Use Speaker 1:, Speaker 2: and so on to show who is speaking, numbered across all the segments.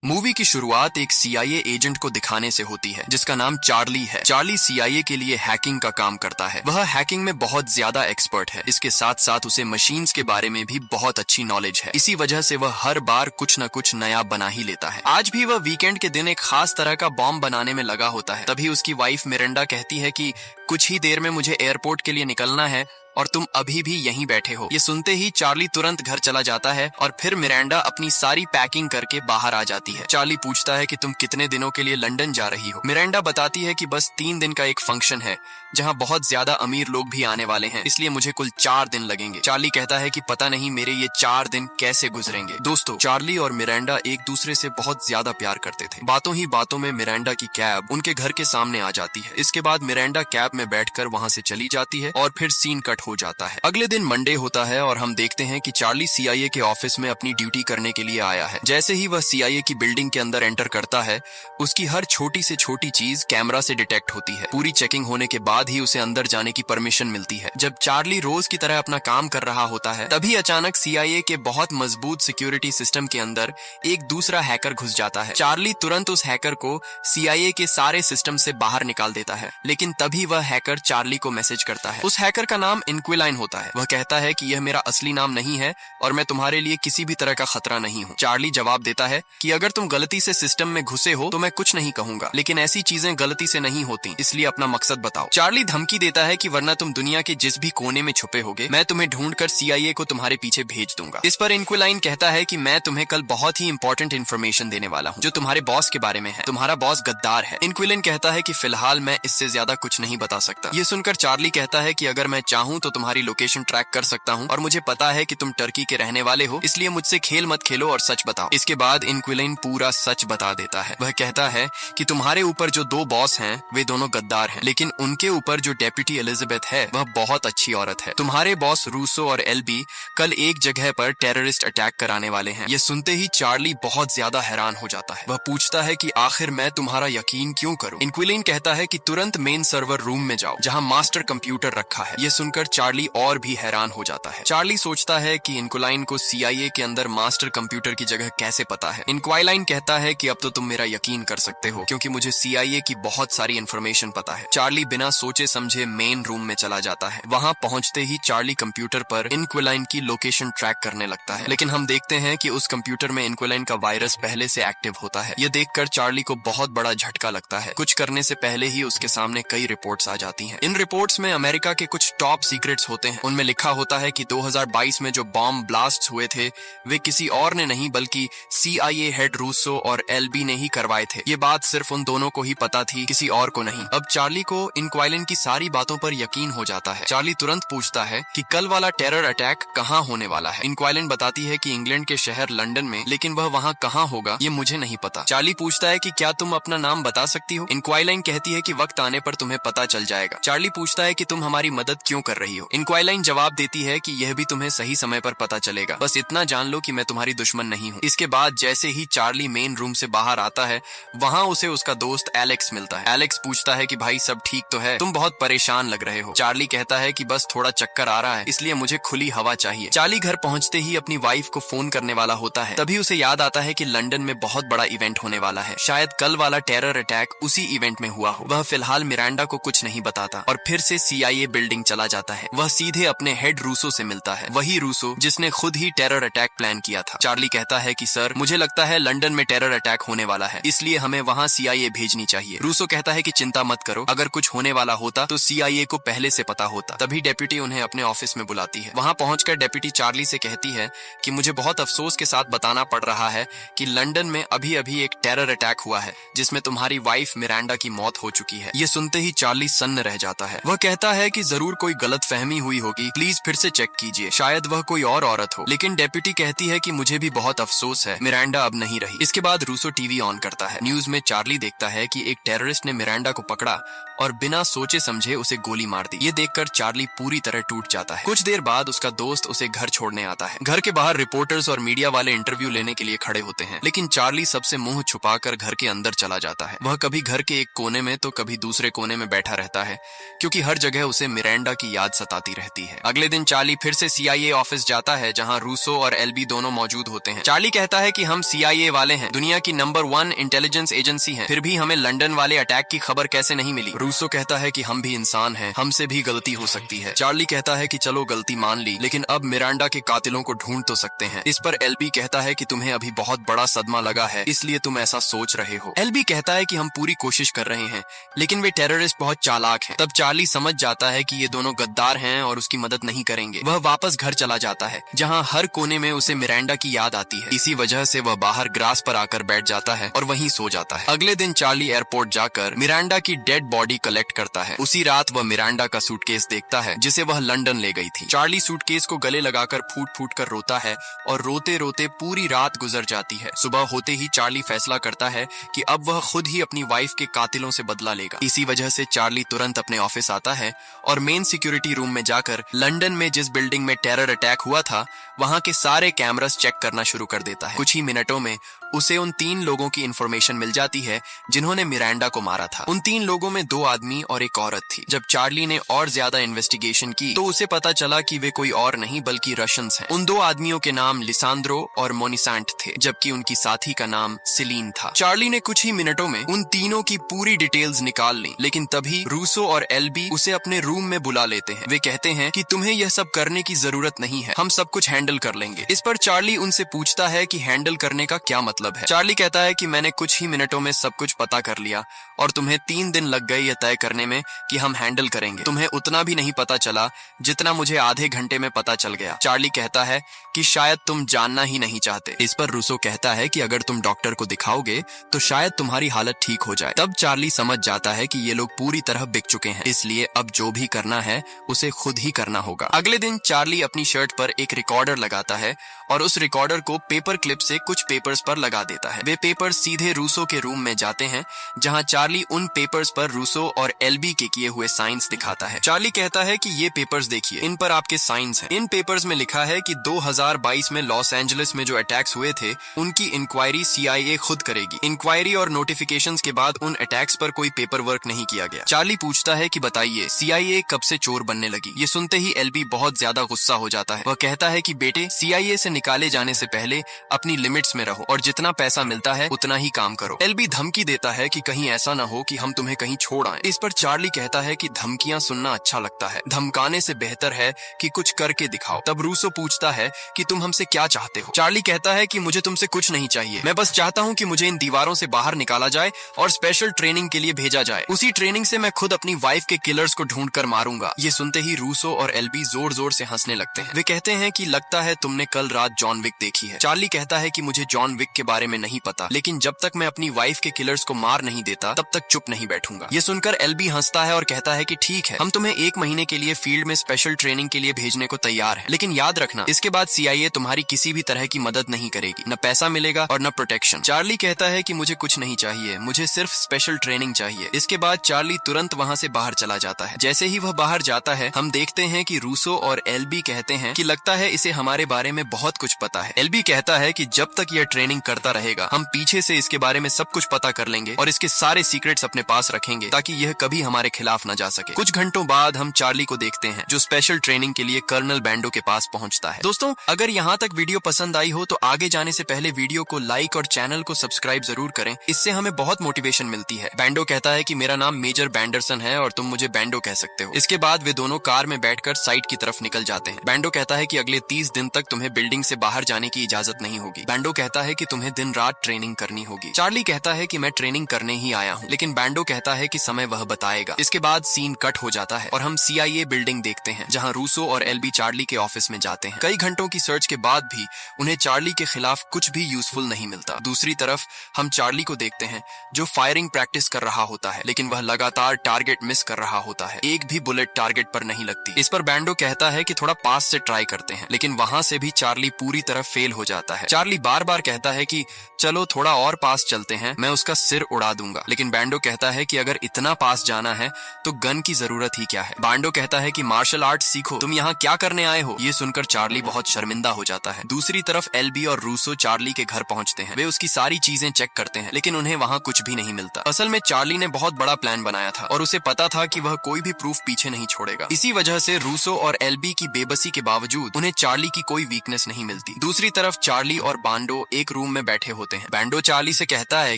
Speaker 1: Movie की शुरुआत एक सीआईए एजेंट को दिखाने से होती है जिसका नाम चार्ली है। चार्ली सीआईए के लिए हैकिंग का काम करता है। वह हैकिंग में बहुत ज्यादा एक्सपर्ट है। इसके साथ साथ उसे मशीन्स के बारे में भी बहुत अच्छी नॉलेज है। इसी वजह से वह हर बार कुछ न कुछ नया बना ही लेता है। आज भी वह वीकेंड के दिन एक खास तरह का बॉम्ब बनाने में लगा होता है। तभी उसकी वाइफ मिरांडा कहती है कि कुछ ही देर में मुझे एयरपोर्ट के लिए निकलना है और तुम अभी भी यहीं बैठे हो। ये सुनते ही चार्ली तुरंत घर चला जाता है और फिर मिरांडा अपनी सारी पैकिंग करके बाहर आ जाती है। चार्ली पूछता है कि तुम कितने दिनों के लिए लंदन जा रही हो। मिरांडा बताती है कि बस 3 दिन का एक फंक्शन है जहां बहुत ज्यादा अमीर लोग भी आने वाले हैं, इसलिए मुझे कुल 4 दिन लगेंगे। चार्ली कहता है कि पता नहीं मेरे ये 4 दिन कैसे गुजरेंगे। दोस्तों, चार्ली और मिरांडा एक दूसरे से बहुत ज्यादा प्यार करते थे। बातों ही बातों में मिरांडा की कैब उनके घर के सामने आ जाती है। इसके बाद मिरांडा कैब में बैठकर वहां से चली जाती है और फिर सीन कट हो जाता है। अगले दिन मंडे होता है और हम देखते हैं कि चार्ली सीआईए के ऑफिस में अपनी ड्यूटी करने के लिए आया है। जैसे ही वह सीआईए की बिल्डिंग के अंदर एंटर करता है, उसकी हर छोटी से छोटी चीज कैमरा से डिटेक्ट होती है। पूरी चेकिंग होने के बाद ही उसे अंदर जाने की परमिशन मिलती है। जब चार्ली रोज की तरह अपना काम कर रहा होता है, तभी अचानक सीआईए के बहुत मजबूत सिक्योरिटी सिस्टम के अंदर एक दूसरा हैकर घुस जाता है। चार्ली तुरंत उस हैकर को सीआईए के सारे सिस्टम से बाहर निकाल देता है, लेकिन तभी वह हैकर चार्ली को मैसेज करता है। उस हैकर का नाम इनक्विलाइन होता है। वह कहता है कि यह मेरा असली नाम नहीं है और मैं तुम्हारे लिए किसी भी तरह का खतरा नहीं हूँ। चार्ली जवाब देता है कि अगर तुम गलती से सिस्टम में घुसे हो तो मैं कुछ नहीं कहूंगा, लेकिन ऐसी चीजें गलती से नहीं होती, इसलिए अपना मकसद बताओ। चार्ली धमकी देता है कि वरना तुम दुनिया के जिस भी कोने में छुपे होगे, मैं तुम्हें ढूंढकर सीआईए को तुम्हारे पीछे भेज दूंगा। इस पर इनक्विलाइन कहता है कि मैं तुम्हें कल बहुत ही इंपॉर्टेंट इन्फॉर्मेशन देने वाला हूँ जो तुम्हारे बॉस के बारे में है। तुम्हारा बॉस गद्दार है। इनक्विलाइन कहता है कि फिलहाल मैं इससे ज्यादा कुछ नहीं बता सकता। ये सुनकर चार्ली कहता है कि अगर मैं चाहूँ तो तुम्हारी लोकेशन ट्रैक कर सकता हूँ और मुझे पता है कि तुम टर्की के रहने वाले हो, इसलिए मुझसे खेल मत खेलो और सच बताओ। इसके बाद इनक्विलाइन पूरा सच बता देता है। वह कहता है कि तुम्हारे ऊपर जो 2 बॉस हैं वे दोनों गद्दार हैं, लेकिन उनके ऊपर जो डेप्यूटी एलिजाबेथ है वह बहुत अच्छी औरत है। तुम्हारे बॉस रूसो और एल्बी कल एक जगह पर टेररिस्ट अटैक कराने वाले हैं। ये सुनते ही चार्ली बहुत ज्यादा हैरान हो जाता है। वह पूछता है कि आखिर मैं तुम्हारा यकीन क्यों करूं? इनक्विलाइन कहता है कि तुरंत मेन सर्वर रूम में जाओ जहां मास्टर कंप्यूटर रखा है। ये सुनकर चार्ली और भी हैरान हो जाता है। चार्ली सोचता है कि इनक्विलाइन को सीआईए के अंदर मास्टर कंप्यूटर की जगह कैसे पता है। इनक्विलाइन कहता है कि अब तो तुम मेरा यकीन कर सकते हो क्योंकि मुझे सीआईए की बहुत सारी इन्फॉर्मेशन पता है। चार्ली बिना सोचे समझे मेन रूम में चला जाता है। वहां पहुंचते ही चार्ली कंप्यूटर पर इनक्विलाइन की लोकेशन ट्रैक करने लगता है, लेकिन हम देखते हैं कि उस कंप्यूटर में इनक्विलाइन का वायरस पहले से एक्टिव होता है। ये देखकर चार्ली को बहुत बड़ा झटका लगता है। कुछ करने से पहले ही उसके सामने कई रिपोर्ट्स आ जाती हैं। इन रिपोर्ट्स में अमेरिका के कुछ टॉप सीक्रेट्स होते हैं। उनमें लिखा होता है कि 2022 में जो बॉम्ब ब्लास्ट हुए थे वे किसी और ने नहीं बल्कि सीआईए हेड रूसो और एल्बी ने ही करवाए थे। ये बात सिर्फ उन दोनों को ही पता थी, किसी और को नहीं। अब चार्ली को इनक्विलाइन की सारी बातों पर यकीन हो जाता है। चार्ली तुरंत पूछता है कि कल वाला टेरर अटैक कहाँ होने वाला है। इनक्विलाइन बताती है कि इंग्लैंड के शहर लंदन में, लेकिन वह वहाँ कहाँ होगा ये मुझे नहीं पता। चार्ली पूछता है कि क्या तुम अपना नाम बता सकती हो? इनक्विलाइन कहती है कि वक्त आने पर तुम्हें पता चल जाएगा। चार्ली पूछता है कि तुम हमारी मदद क्यों कर रही हो? इनक्विलाइन जवाब देती है कि यह भी तुम्हें सही समय पर पता चलेगा, बस इतना जान लो कि मैं तुम्हारी दुश्मन नहीं हूँ। इसके बाद जैसे ही चार्ली मेन रूम से बाहर आता है, वहाँ उसे उसका दोस्त एलेक्स मिलता है। एलेक्स पूछता है कि भाई सब ठीक तो है? तुम बहुत परेशान लग रहे हो। चार्ली कहता है कि बस थोड़ा चक्कर आ रहा है, इसलिए मुझे खुली हवा चाहिए। चार्ली घर पहुँचते ही अपनी वाइफ को फोन करने वाला होता है। तभी उसे याद आता है कि लंदन में बहुत बड़ा इवेंट होने वाला है। शायद कल वाला टेरर अटैक उसी इवेंट में हुआ हो। वह फिलहाल मिरांडा को कुछ नहीं बताता और फिर से सीआईए बिल्डिंग चला जाता है। वह सीधे अपने हेड रूसो से मिलता है, वही रूसो जिसने खुद ही टेरर अटैक प्लान किया था। चार्ली कहता है कि सर, मुझे लगता है लंदन में टेरर अटैक होने वाला है, इसलिए हमें वहाँ सीआईए भेजनी चाहिए। रूसो कहता है कि चिंता मत करो, अगर कुछ होने वाला होता तो सीआईए को पहले से पता होता। तभी डेप्यूटी उन्हें अपने ऑफिस में बुलाती है। वहाँ पहुंचकर डेप्यूटी चार्ली से कहती है कि मुझे बहुत अफसोस के साथ बताना पड़ रहा है कि लंदन में अभी अभी एक टेरर अटैक हुआ है जिसमें तुम्हारी वाइफ मिरांडा की मौत हो चुकी है। ये सुनते ही चार्ली सन्न रह जाता है। वह कहता है कि जरूर कोई गलतफहमी हुई होगी, प्लीज फिर से चेक कीजिए, शायद वह कोई और औरत हो। लेकिन डेप्यूटी कहती है कि मुझे भी बहुत अफसोस है, मिरांडा अब नहीं रही। इसके बाद रूसो टीवी ऑन करता है। न्यूज में चार्ली देखता है कि एक टेररिस्ट ने मिरांडा को पकड़ा और बिना सोचे समझे उसे गोली मार दी। ये देखकर चार्ली पूरी तरह टूट जाता है। कुछ देर बाद उसका दोस्त उसे घर छोड़ने आता है। घर के बाहर रिपोर्टर्स और मीडिया वाले इंटरव्यू लेने के लिए खड़े होते हैं, लेकिन चार्ली सबसे मुंह छुपाकर घर के अंदर चला जाता है। वह कभी घर के एक कोने में तो कभी दूसरे कोने में बैठा रहता है, क्योंकि हर जगह उसे मिरांडा की याद सताती रहती है। अगले दिन चार्ली फिर से CIA ऑफिस जाता है जहाँ रूसो और एल्बी दोनों मौजूद होते हैं। चार्ली कहता है कि हम CIA वाले हैं, दुनिया की नंबर 1 इंटेलिजेंस एजेंसी हैं, फिर भी हमें लंदन वाले अटैक की खबर कैसे नहीं मिली। रूसो कहता है कि हम भी इंसान हैं, हमसे भी गलती हो सकती है। चार्ली कहता है कि चलो गलती मान ली, लेकिन अब मिरांडा के कातिलों को ढूंढ तो सकते हैं। इस पर एल्बी कहता है कि तुम्हें अभी बहुत बड़ा सदमा लगा है, इसलिए तुम ऐसा सोच रहे हो। एल्बी कहता है कि हम पूरी कोशिश कर रहे हैं, लेकिन वे टेररिस्ट बहुत चालाक हैं। तब चार्ली समझ जाता है कि ये दोनों गद्दार हैं और उसकी मदद नहीं करेंगे। वह वापस घर चला जाता है, जहाँ हर कोने में उसे मिरांडा की याद आती है। इसी वजह से वह बाहर ग्रास पर आकर बैठ जाता है और वहीं सो जाता है। अगले दिन चार्ली एयरपोर्ट जाकर मिरांडा की डेड बॉडी कलेक्ट करता है। उसी रात वह मिरांडा का सूटकेस देखता है जिसे वह लंदन ले गई थी। चार्ली सूटकेस को गले लगाकर फूट फूट कर रोता है और रोते रोते पूरी रात गुजर जाती है। सुबह होते ही चार्ली फैसला करता है कि अब वह खुद ही अपनी वाइफ के कातिलों से बदला लेगा। इसी वजह से चार्ली तुरंत अपने ऑफिस आता है और मेन सिक्योरिटी रूम में जाकर लंदन में जिस बिल्डिंग में टेरर अटैक हुआ था वहां के सारे कैमरास चेक करना शुरू कर देता है। कुछ ही मिनटों में उसे उन 3 लोगों की इंफॉर्मेशन मिल जाती है जिन्होंने मिरांडा को मारा था। उन 3 लोगों में 2 आदमी और एक औरत थी। जब चार्ली ने और ज्यादा इन्वेस्टिगेशन की तो उसे पता चला कि वे कोई और नहीं बल्कि रशियंस हैं। उन 2 आदमियों के नाम लिसांद्रो और मोनिसेंट थे, जबकि उनकी साथी का नाम सिलीन था। चार्ली ने कुछ ही मिनटों में उन तीनों की पूरी डिटेल्स निकाल ली, लेकिन तभी रूसो और एल्बी उसे अपने रूम में बुला लेते हैं। वे कहते हैं कि तुम्हें यह सब करने की जरूरत नहीं है, हम सब कुछ हैंडल कर लेंगे। इस पर चार्ली उनसे पूछता है कि हैंडल करने का क्या मतलब है। चार्ली कहता है कि मैंने कुछ ही मिनटों में सब कुछ पता कर लिया और तुम्हें 3 दिन लग गए यह तय करने में कि हम हैंडल करेंगे। तुम्हें उतना भी नहीं पता चला जितना मुझे आधे घंटे में पता चल गया। चार्ली कहता है कि शायद तुम जानना ही नहीं चाहते। इस पर रूसो कहता है कि अगर तुम डॉक्टर को दिखाओगे तो शायद तुम्हारी हालत ठीक हो जाए। तब चार्ली समझ जाता है कि ये लोग पूरी तरह बिक चुके हैं, इसलिए अब जो भी करना है उसे खुद ही करना होगा। अगले दिन चार्ली अपनी शर्ट पर एक रिकॉर्डर लगाता है और उस रिकॉर्डर को पेपर क्लिप से कुछ पेपर्स पर लगा देता है। वे पेपर्स सीधे रूसो के रूम में जाते हैं, जहां चार्ली उन पेपर्स पर रूसो और एल्बी के किए हुए साइंस दिखाता है। चार्ली कहता है कि ये पेपर्स देखिए, इन पर आपके साइंस हैं। इन पेपर्स में लिखा है कि 2022 में लॉस एंजलिस में जो अटैक्स हुए थे उनकी इंक्वायरी CIA खुद करेगी। इंक्वायरी और नोटिफिकेशंस के बाद उन अटैक्स पर कोई पेपर वर्क नहीं किया गया। चार्ली पूछता है कि बताइए CIA कब से चोर बनने लगी। ये सुनते ही एल्बी बहुत ज्यादा गुस्सा हो जाता है। वह कहता है कि बेटे, CIA से निकाले जाने से पहले अपनी लिमिट्स में रहो और जितना पैसा मिलता है उतना ही काम करो। एल्बी धमकी देता है कि कहीं ऐसा ना हो कि हम तुम्हें कहीं छोड़ आएं। इस पर चार्ली कहता है कि धमकियां सुनना अच्छा लगता है, धमकाने से बेहतर है कि कुछ करके दिखाओ। तब रूसो पूछता है कि तुम हमसे क्या चाहते हो। चार्ली कहता है कि मुझे तुमसे कुछ नहीं चाहिए, मैं बस चाहता हूँ कि मुझे इन दीवारों से बाहर निकाला जाए और स्पेशल ट्रेनिंग के लिए भेजा जाए। उसी ट्रेनिंग से मैं खुद अपनी वाइफ के किलर्स को ढूंढ कर मारूंगा। ये सुनते ही रूसो और एल्बी जोर जोर से हंसने लगते हैं। वे कहते हैं कि लगता है तुमने कल रात जॉन विक देखी है। चार्ली कहता है कि मुझे जॉन विक के बारे में नहीं पता, लेकिन जब तक मैं अपनी वाइफ के किलर्स को मार नहीं देता तब तक चुप नहीं बैठूंगा। ये सुनकर एल्बी हंसता है और कहता है कि ठीक है, हम तुम्हें 1 महीने के लिए फील्ड में स्पेशल ट्रेनिंग के लिए भेजने को तैयार हैं, लेकिन याद रखना इसके बाद CIA तुम्हारी किसी भी तरह की मदद नहीं करेगी, न पैसा मिलेगा और न प्रोटेक्शन। चार्ली कहता है कि मुझे कुछ नहीं चाहिए, मुझे सिर्फ स्पेशल ट्रेनिंग चाहिए। इसके बाद चार्ली तुरंत वहाँ से बाहर चला जाता है। जैसे ही वह बाहर जाता है हम देखते हैं कि रूसो और एल्बी कहते हैं कि लगता है इसे हमारे बारे में बहुत कुछ पता है। एल्बी कहता है कि जब तक यह ट्रेनिंग करता रहेगा हम पीछे से इसके बारे में सब कुछ पता कर लेंगे और इसके सारे सीक्रेट्स अपने पास रखेंगे ताकि यह कभी हमारे खिलाफ न जा सके। कुछ घंटों बाद हम चार्ली को देखते हैं जो स्पेशल ट्रेनिंग के लिए कर्नल बैंडो के पास पहुंचता है। दोस्तों, अगर यहाँ तक वीडियो पसंद आई हो तो आगे जाने से पहले वीडियो को लाइक और चैनल को सब्सक्राइब जरूर करें, इससे हमें बहुत मोटिवेशन मिलती है। बैंडो कहता है कि मेरा नाम मेजर बैंडरसन है और तुम मुझे बैंडो कह सकते हो। इसके बाद वे दोनों कार में बैठकर साइट की तरफ निकल जाते हैं। बैंडो कहता है कि अगले 30 दिन तक तुम्हें बिल्डिंग से बाहर जाने की इजाजत नहीं होगी। बैंडो कहता है कि तुम्हें दिन रात ट्रेनिंग करनी होगी। चार्ली कहता है कि मैं ट्रेनिंग करने ही आया हूँ, लेकिन बैंडो कहता है कि समय वह बताएगा। इसके बाद सीन कट हो जाता है और हम CIA बिल्डिंग देखते हैं जहाँ रूसो और एल्बी चार्ली के ऑफिस में जाते हैं। कई घंटों की सर्च के बाद भी उन्हें चार्ली के खिलाफ कुछ भी यूजफुल नहीं मिलता। दूसरी तरफ हम चार्ली को देखते हैं जो फायरिंग प्रैक्टिस कर रहा होता है, लेकिन वह लगातार टारगेट मिस कर रहा होता है। एक भी बुलेट टारगेट पर नहीं लगती। इस पर बैंडो कहता है कि थोड़ा पास से ट्राई करते हैं, लेकिन वहां से भी चार्ली पूरी तरह फेल हो जाता है। चार्ली बार बार कहता है कि चलो थोड़ा और पास चलते हैं, मैं उसका सिर उड़ा दूंगा। लेकिन बैंडो कहता है कि अगर इतना पास जाना है तो गन की जरूरत ही क्या है। बैंडो कहता है कि मार्शल आर्ट सीखो, तुम यहाँ क्या करने आए हो। ये सुनकर चार्ली बहुत शर्मिंदा हो जाता है। दूसरी तरफ एल्बी और रूसो चार्ली के घर पहुंचते हैं। वे उसकी सारी चीजें चेक करते हैं, लेकिन उन्हें वहाँ कुछ भी नहीं मिलता। असल में चार्ली ने बहुत बड़ा प्लान बनाया था और उसे पता था कि वह कोई भी प्रूफ पीछे नहीं छोड़ेगा। इसी वजह से रूसो और एल्बी की बेबसी के बावजूद उन्हें चार्ली की कोई वीकनेस नहीं मिलती। दूसरी तरफ चार्ली और बांडो एक रूम में बैठे होते हैं। बैंडो चार्ली से कहता है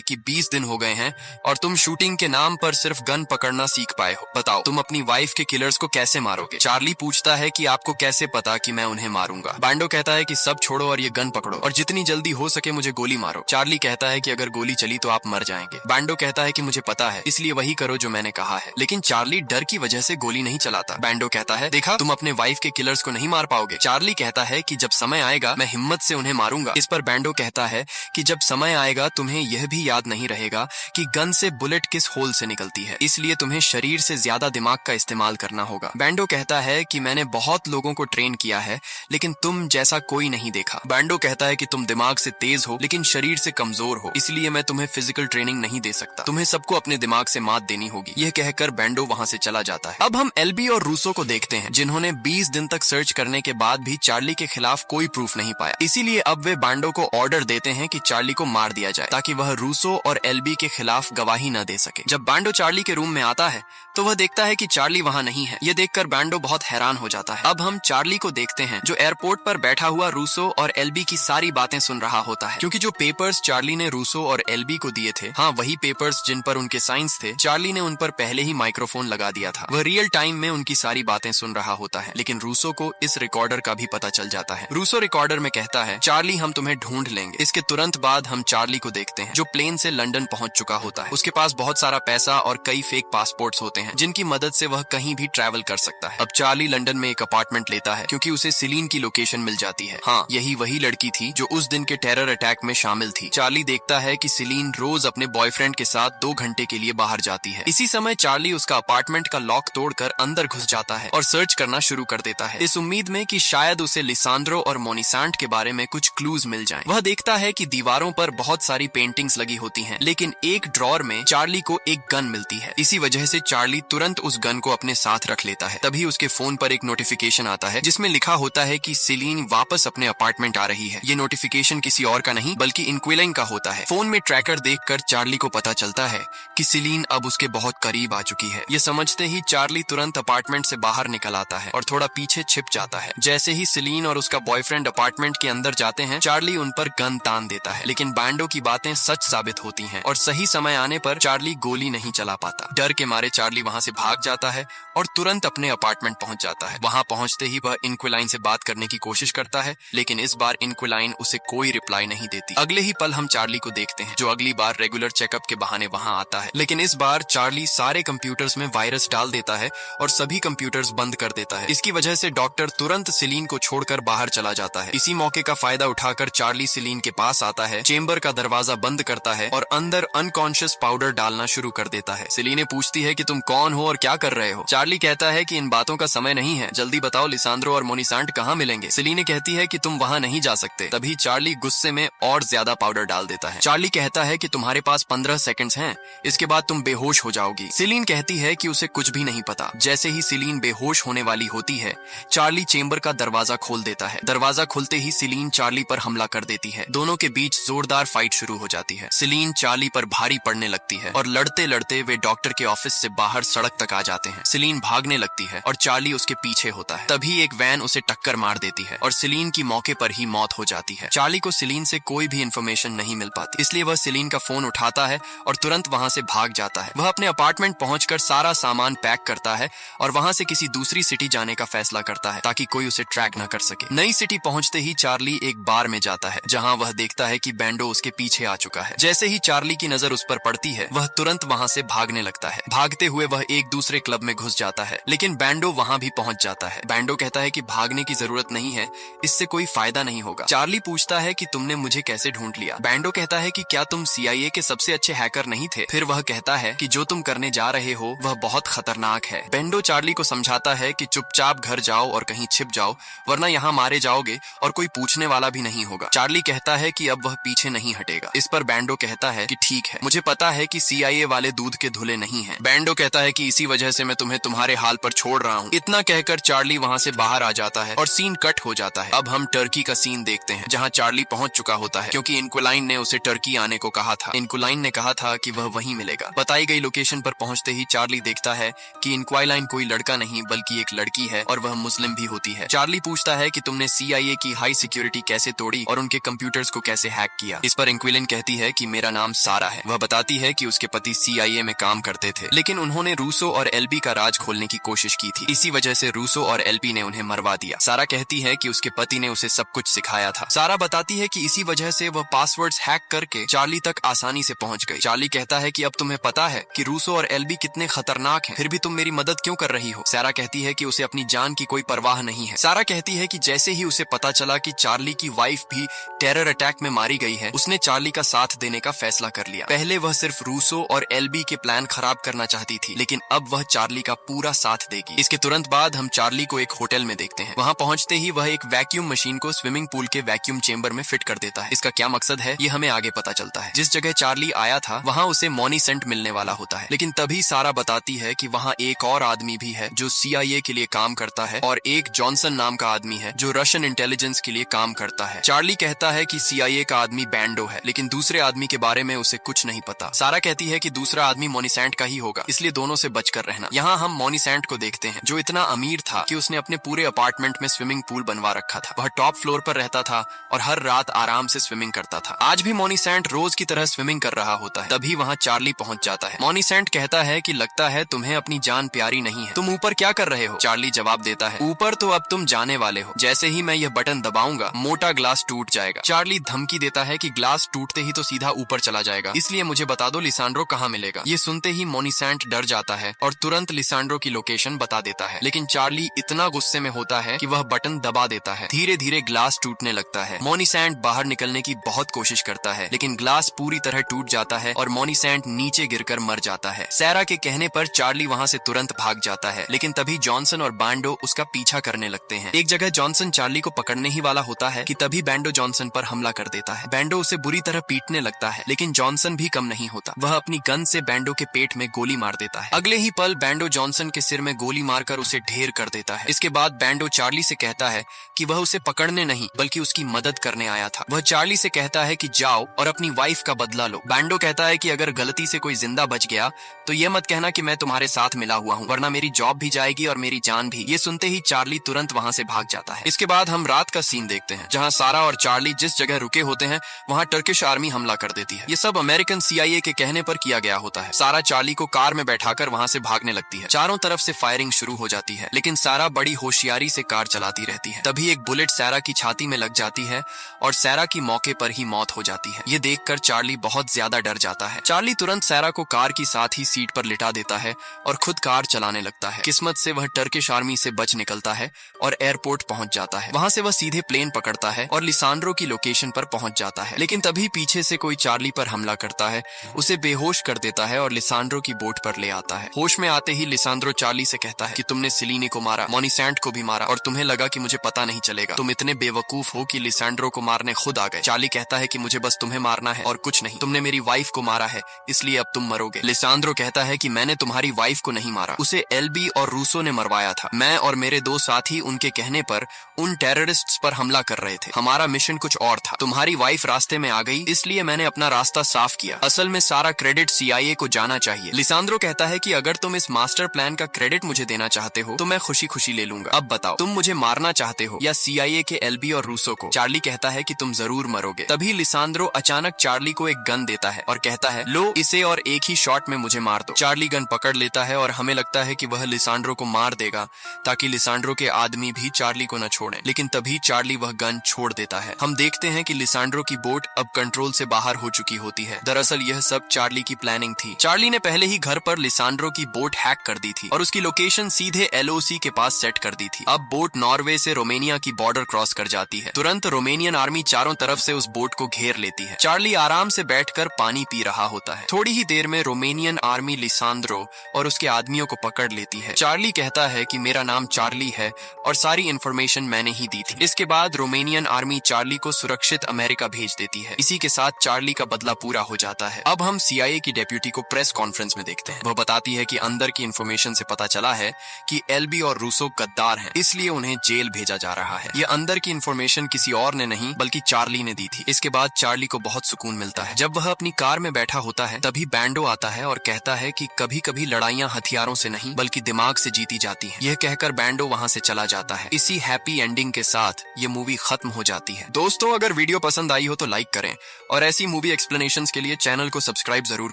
Speaker 1: कि 20 दिन हो गए हैं और तुम शूटिंग के नाम पर सिर्फ गन पकड़ना सीख पाए हो। बताओ तुम अपनी वाइफ के किलर्स को कैसे मारोगे। चार्ली पूछता है कि आपको कैसे पता कि मैं उन्हें मारूंगा। बैंडो कहता है कि सब छोड़ो और ये गन पकड़ो और जितनी जल्दी हो सके मुझे गोली मारो। चार्ली कहता है कि अगर गोली चली तो आप मर जाएंगे। बैंडो कहता है कि मुझे पता है, इसलिए वही करो जो मैंने कहा है। लेकिन चार्ली डर की वजह से गोली नहीं चलाता। बैंडो कहता है देखा, तुम अपने वाइफ के किलर्स को नहीं मार पाओगे। चार्ली कहता है कि जब समय आएगा मैं हिम्मत से उन्हें मारूंगा। इस पर बैंडो कहता है कि जब समय आएगा तुम्हें यह भी याद नहीं रहेगा कि गन से बुलेट किस होल से निकलती है, इसलिए तुम्हें शरीर से ज्यादा दिमाग का इस्तेमाल करना होगा। बैंडो कहता है कि मैंने बहुत लोगों को ट्रेन किया है लेकिन तुम जैसा कोई नहीं देखा। बैंडो कहता है कि तुम दिमाग से तेज हो लेकिन शरीर से कमजोर हो, इसलिए मैं तुम्हें फिजिकल ट्रेनिंग नहीं दे सकता। तुम्हें सबको अपने दिमाग से मात देनी होगी। यह कहकर बैंडो वहां से चला जाता है। अब हम एल्बी और रूसो को देखते हैं, जिन्होंने 20 दिन तक सर्च करने के बाद भी चार्ली के खिलाफ कोई प्रूफ नहीं पाया। इसीलिए अब वे बैंडो को ऑर्डर देते हैं कि चार्ली को मार दिया जाए ताकि वह रूसो और एल्बी के खिलाफ गवाही न दे सके। जब बैंडो चार्ली के रूम में आता है तो वह देखता है कि चार्ली वहां नहीं है। यह देखकर बैंडो बहुत हैरान हो जाता है। अब हम चार्ली को देखते हैं जो एयरपोर्ट पर बैठा हुआ रूसो और एल्बी की सारी बातें सुन रहा होता है, क्योंकि जो पेपर्स चार्ली ने रूसो और एल्बी को दिए थे, हाँ वही पेपर्स जिन पर उनके साइंस थे, चार्ली ने उन पर पहले ही माइक्रोफोन लगा दिया था। वह रियल टाइम में उनकी सारी बातें सुन रहा होता है। लेकिन रूसो को इस रिकॉर्डर का भी पता चल जाता है। रूसो रिकॉर्डर में कहता है चार्ली हम तुम्हें ढूंढ लेंगे। इसके तुरंत बाद हम चार्ली को देखते हैं जो प्लेन से लंदन पहुंच चुका होता है। उसके पास बहुत सारा पैसा और कई फेक पासपोर्ट्स होते हैं जिनकी मदद से वह कहीं भी ट्रैवल कर सकता है। अब चार्ली लंदन में एक अपार्टमेंट लेता है क्योंकि उसे सिलीन की लोकेशन मिल जाती है। हाँ, यही वही लड़की थी जो उस दिन के टेरर अटैक में शामिल थी। चार्ली देखता है कि सिलीन रोज अपने बॉयफ्रेंड के साथ 2 घंटे के लिए बाहर जाती है। इसी समय चार्ली उसका अपार्टमेंट का लॉक तोड़कर अंदर घुस जाता है और सर्च करना शुरू कर देता है, इस उम्मीद में कि शायद उसे लिसांड्रो और मोनिसांट के बारे में कुछ क्लूज मिल जाएं। वह देखता है कि दीवारों पर बहुत सारी पेंटिंग्स लगी होती हैं, लेकिन एक ड्रॉर में चार्ली को एक गन मिलती है। इसी वजह से चार्ली तुरंत उस गन को अपने साथ रख लेता है। तभी उसके फोन पर एक नोटिफिकेशन आता है जिसमें लिखा होता है कि सिलीन वापस अपने अपार्टमेंट आ रही है। ये नोटिफिकेशन किसी और का नहीं बल्कि इंक्विलाइन का होता है। फोन में ट्रैकर देखकर चार्ली को पता चलता है कि सिलीन अब उसके बहुत करीब आ चुकी है। ये समझते ही चार्ली तुरंत अपार्टमेंट से बाहर निकल आता है और थोड़ा पीछे छिप जाता है। जैसे ही सिलीन और उसका बॉयफ्रेंड अपार्टमेंट के अंदर जाते हैं, चार्ली उन पर गन तान देता है। लेकिन बैंडो की बातें सच साबित होती हैं और सही समय आने पर चार्ली गोली नहीं चला पाता। डर के मारे चार्ली वहां से भाग जाता है और तुरंत अपने अपार्टमेंट पहुंच जाता है। वहां पहुंचते ही वह इंक्विलाइन से बात करने की कोशिश करता है, लेकिन इस बार इंक्विलाइन उसे कोई रिप्लाई नहीं देती। अगले ही पल हम चार्ली को देखते हैं जो अगली बार रेगुलर चेकअप के बहाने वहां आता है। लेकिन इस बार चार्ली सारे कंप्यूटर्स में वायरस डाल देता है और सभी कंप्यूटर्स बंद कर देता है। इसकी वजह से डॉक्टर तुरंत सिलीन को छोड़कर बाहर चला जाता है। इसी मौके का फायदा उठाकर चार्ली सिलीन के पास आता है, चेंबर का दरवाजा बंद करता है और अंदर अनकॉन्शियस पाउडर डालना शुरू कर देता है। सिलीने पूछती है कि तुम कौन हो और क्या कर रहे हो। चार्ली कहता है कि इन बातों का समय नहीं है, जल्दी बताओ लिसांड्रो और मोनिसांट कहाँ मिलेंगे। सिलीने कहती है कि तुम वहाँ नहीं जा सकते। तभी चार्ली गुस्से में और ज्यादा पाउडर डाल देता है। चार्ली कहता है कि तुम्हारे पास 15 सेकंड्स हैं, इसके बाद तुम बेहोश हो जाओगी। सिलीन कहती है कि उसे कुछ भी नहीं पता। जैसे ही सिलीन बेहोश होने वाली होती है, चार्ली चेंबर का दरवाजा खोल देता है। दरवाजा खुलते ही सिलीन चार्ली पर हमला कर देती है। दोनों के बीच जोरदार फाइट शुरू हो जाती है। सिलीन चार्ली पर भारी पड़ने लगती है और लड़ते लड़ते वे डॉक्टर के ऑफिस से बाहर सड़क तक आ जाते हैं। सिलीन भागने लगती है और चार्ली उसके पीछे होता है। तभी एक वैन उसे टक्कर मार देती है और सिलीन की मौके पर ही मौत हो जाती है। चार्ली को सिलीन से कोई भी इंफॉर्मेशन नहीं मिल पाती, इसलिए वह सिलीन का फोन उठाता है और तुरंत वहां से भाग जाता है। वह अपने अपार्टमेंट पहुंचकर सारा सामान पैक करता है और वहां से किसी दूसरी सिटी जाने का फैसला करता है ताकि कोई उसे ट्रैक न कर सके। नई सिटी पहुंचते ही चार्ली एक बार में जाता है जहां वह देखता है कि बैंडो उसके पीछे आ चुका है। जैसे ही चार्ली की नजर उस पर पड़ती है, वह तुरंत वहां से भागने लगता है। भागते हुए वह एक दूसरे क्लब में घुस जाता है, लेकिन बैंडो वहां भी पहुंच जाता है। बैंडो कहता है कि भागने की जरूरत नहीं है, इससे कोई फायदा नहीं होगा। चार्ली पूछता है कि तुमने मुझे कैसे ढूंढ लिया। बैंडो कहता है कि क्या तुम CIA के सबसे अच्छे हैकर नहीं थे। फिर वह कहता है कि जो तुम करने जा रहे हो वह बहुत खतरनाक है। बैंडो चार्ली को समझाता है कि चुपचाप घर जाओ और कहीं छिप जाओ, वरना यहाँ मारे जाओगे और कोई पूछने वाला भी नहीं होगा। चार्ली कहता है कि अब वह पीछे नहीं हटेगा। इस पर बैंडो कहता है कि ठीक है, मुझे पता है कि CIA वाले दूध के धुले नहीं हैं। बैंडो कहता है कि इसी वजह से मैं तुम्हें तुम्हारे हाल पर छोड़ रहा हूँ। इतना कहकर चार्ली वहाँ से बाहर आ जाता है और सीन कट हो जाता है। अब हम टर्की का सीन देखते हैं, जहाँ चार्ली पहुंच चुका होता है, क्योंकि इंक्वालाइन ने उसे टर्की आने को कहा था। इंक्वालाइन ने कहा था कि वह वहीं मिलेगा। बताई गई लोकेशन पर पहुंचते ही चार्ली देखता है कि इंक्वालाइन कोई लड़का नहीं बल्कि एक लड़की है और वह मुस्लिम भी होती है। चार्ली पूछता है कि तुमने CIA की हाई सिक्योरिटी कैसे तोड़ी और उनके कंप्यूटर्स को कैसे हैक किया। इस पर इंक्वालाइन कहती है कि मेरा नाम सारा है। वह बताती है कि उसके पति CIA में काम करते थे, लेकिन उन्होंने रूसो और LB का राज खोलने की कोशिश की थी। इसी वजह से रूसो और LB ने उन्हें मरवा दिया। सारा कहती है कि उसके पति ने उसे सब कुछ सिखाया था। सारा बताती है कि इसी वजह से वह पासवर्ड्स हैक करके चार्ली तक आसानी से पहुंच गई। चार्ली कहता है कि अब तुम्हें पता है कि रूसो और LB कितने खतरनाक हैं, फिर भी तुम मेरी मदद क्यों कर रही हो। सारा कहती है कि उसे अपनी जान की कोई परवाह नहीं है। सारा कहती है कि जैसे ही उसे पता चला कि चार्ली की वाइफ भी टेरर अटैक में मारी गई है, उसने चार्ली का साथ देने का फैसला कर लिया। पहले वह सिर्फ रूसो और LB के प्लान खराब करना चाहती थी, लेकिन अब वह चार्ली का पूरा साथ देगी। इसके तुरंत बाद हम चार्ली को एक होटल में देखते हैं। वहां पहुंचते ही वह एक वैक्यूम मशीन को स्विमिंग पूल के वैक्यूम चेंबर में फिट कर देता है। इसका क्या मकसद है ये हमें आगे पता चलता है। जिस जगह चार्ली आया था वहां उसे मोनीसेंट मिलने वाला होता है, लेकिन तभी सारा बताती है कि वहां एक और आदमी भी है जो CIA के लिए काम करता है और एक जॉनसन नाम का आदमी है जो रशियन इंटेलिजेंस के लिए काम करता है। चार्ली कहता है कि CIA का आदमी बैंडो है, लेकिन दूसरे आदमी के बारे में उसे कुछ नहीं पता। सारा कहती है कि दूसरा आदमी मोनीसेंट का ही होगा, इसलिए दोनों से बचकर रहना। यहाँ हम मोनीसेंट को देखते हैं, जो इतना अमीर था कि उसने अपने पूरे अपार्टमेंट में स्विमिंग पूल बनवा रखा था। वह टॉप फ्लोर पर रहता था और हर रात आराम से स्विमिंग करता था। आज भी मोनीसेंट रोज की तरह स्विमिंग कर रहा होता है। तभी वहाँ चार्ली पहुंच जाता है। मोनीसेंट कहता है कि लगता है तुम्हें अपनी जान प्यारी नहीं है, तुम ऊपर क्या कर रहे हो। चार्ली जवाब देता है, ऊपर तो अब तुम जाने वाले हो, जैसे ही मैं यह बटन दबाऊंगा मोटा ग्लास टूट जाएगा। चार्ली धमकी देता है कि ग्लास टूटते ही तो सीधा ऊपर चला जाएगा, इसलिए मुझे बता दो लिसांड्रो कहाँ मिलेगा। ये सुनते ही मोनीसेंट डर जाता है और तुरंत लिसांड्रो की लोकेशन बता देता है, लेकिन चार्ली इतना गुस्से में होता है कि वह बटन दबा देता है। धीरे धीरे ग्लास टूटने लगता है। मोनीसेंट बाहर निकलने की बहुत कोशिश करता है, लेकिन ग्लास पूरी तरह टूट जाता है और मोनीसेंट नीचे गिरकर मर जाता है। सारा के कहने पर चार्ली वहाँ से तुरंत भाग जाता है, लेकिन तभी जॉनसन और बैंडो उसका पीछा करने लगते हैं। एक जगह जॉनसन चार्ली को पकड़ने ही वाला होता है कि तभी बैंडो जॉनसन पर हमला कर देता है। बैंडो उसे बुरी तरह पीटने लगता है, लेकिन जॉनसन भी कम नहीं होता। वह अपनी गन से बैंडो के पेट में गोली मार देता है। अगले ही पल बैंडो जॉनसन के सिर में गोली मारकर उसे ढेर कर देता है। इसके बाद बैंडो चार्ली से कहता है कि वह उसे पकड़ने नहीं बल्कि उसकी मदद करने आया था। वह चार्ली से कहता है कि जाओ और अपनी वाइफ का बदला लो। बैंडो कहता है कि अगर गलती से कोई जिंदा बच गया तो ये मत कहना कि मैं तुम्हारे साथ मिला हुआ हूँ, वरना मेरी जॉब भी जाएगी और मेरी जान भी। ये सुनते ही चार्ली तुरंत वहाँ से भाग जाता है। इसके बाद हम रात का सीन देखते हैं, जहाँ सारा और चार्ली जिस जगह रुके होते हैं वहाँ टर्किश आर्मी हमला कर देती है। ये सब अमेरिकन CIA के कहने पर किया गया होता है। सारा चार्ली को कार में बैठाकर वहाँ से भागने लगती है। चारों तरफ से फायरिंग शुरू हो जाती है, लेकिन सारा बड़ी होशियारी से कार चलाती रहती है। तभी एक बुलेट सारा की छाती में लग जाती है और सारा की मौके पर ही मौत हो जाती है। ये देखकर चार्ली बहुत ज्यादा डर जाता है। चार्ली तुरंत सारा को कार की साथ ही सीट पर लिटा देता है और खुद कार चलाने लगता है। किस्मत से वह टर्किश आर्मी से बच निकलता है और एयरपोर्ट पहुंच जाता है। वहां से वह सीधे प्लेन पकड़ता है और लिसांड्रो की लोकेशन पर पहुंच जाता है, लेकिन तभी पीछे से कोई चार्ली पर हमला करता है, उसे बेहोश कर देता है और लिसांड्रो की बोट पर ले आता है। होश में आते ही लिसांड्रो चार्ली से कहता है कि तुमने सिलीनी को मारा, मोनीसेंट को भी मारा और तुम्हें लगा कि मुझे पता नहीं चलेगा। तुम इतने बेवकूफ हो कि लिसांड्रो को मारने खुद आ गए। चार्ली कहता है कि मुझे बस तुम्हें मारना है और कुछ नहीं। तुमने मेरी वाइफ को मारा है, इसलिए अब तुम मरोगे। लिसांड्रो कहता है कि मैंने तुम्हारी वाइफ को नहीं मारा, उसे LB और रूसो ने मरवाया था। मैं और मेरे दो साथी उनके कहने पर उन टेररिस्ट्स पर हमला कर रहे थे। हमारा मिशन कुछ और था। तुम्हारी वाइफ रास्ते में आ गई, इसलिए मैंने अपना रास्ता साफ किया। असल में सारा क्रेडिट CIA को जाना चाहिए। लिसांड्रो कहता है कि अगर तुम इस मास्टर प्लान का क्रेडिट मुझे देना चाहते हो तो मैं खुशी खुशी ले लूंगा। अब बताओ, तुम मुझे मारना चाहते हो या CIA के LB और रूसो को? चार्ली कहता है कि तुम जरूर मरोगे। तभी लिसांड्रो अचानक चार्ली को एक गन देता है और कहता है, लो इसे और एक ही शॉट में मुझे मार दो। चार्ली गन पकड़ लेता है और हमें लगता है कि वह लिसांड्रो को मार देगा ताकि लिसांड्रो के आदमी भी चार्ली को न छोड़ें, लेकिन तभी चार्ली वह गन छोड़ देता है। हम देखते हैं कि लिसांड्रो की बोट अब कंट्रोल से बाहर हो चुकी होती है। दरअसल यह सब चार्ली की प्लानिंग थी। चार्ली ने पहले ही घर पर लिसांड्रो की बोट हैक कर दी ली थी और उसकी लोकेशन सीधे LOC के पास सेट कर दी थी। अब बोट नॉर्वे से रोमानिया की बॉर्डर क्रॉस कर जाती है। तुरंत रोमानियन आर्मी चारों तरफ से उस बोट को घेर लेती है। चार्ली आराम से बैठकर पानी पी रहा होता है। थोड़ी ही देर में रोमानियन आर्मी लिसांद्रो और उसके आदमियों को पकड़ लेती है। चार्ली कहता है कि मेरा नाम चार्ली है और सारी इंफॉर्मेशन मैंने ही दी थी। इसके बाद रोमानियन आर्मी चार्ली को सुरक्षित अमेरिका भेज देती है। इसी के साथ चार्ली का बदला पूरा हो जाता है। अब हम CIA की डेप्यूटी को प्रेस कॉन्फ्रेंस में देखते हैं। वह बताती है कि अंदर की इंफॉर्मेशन से पता चला है कि LB और रूसो गद्दार हैं, इसलिए उन्हें जेल भेजा जा रहा है। यह अंदर की इंफॉर्मेशन किसी और ने नहीं बल्कि चार्ली ने दी थी। इसके बाद चार्ली को बहुत सुकून मिलता है। जब वह अपनी कार में बैठा होता है तभी बैंडो आता है और कहता है कि कभी कभी लड़ाइयाँ हथियारों से नहीं बल्कि दिमाग से जीती जाती हैं। यह कहकर बैंडो वहाँ से चला जाता है। इसी हैप्पी एंडिंग के साथ ये मूवी खत्म हो जाती है। दोस्तों, अगर वीडियो पसंद आई हो तो लाइक करें और ऐसी मूवी एक्सप्लेनेशंस के लिए चैनल को सब्सक्राइब जरूर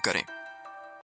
Speaker 1: करें।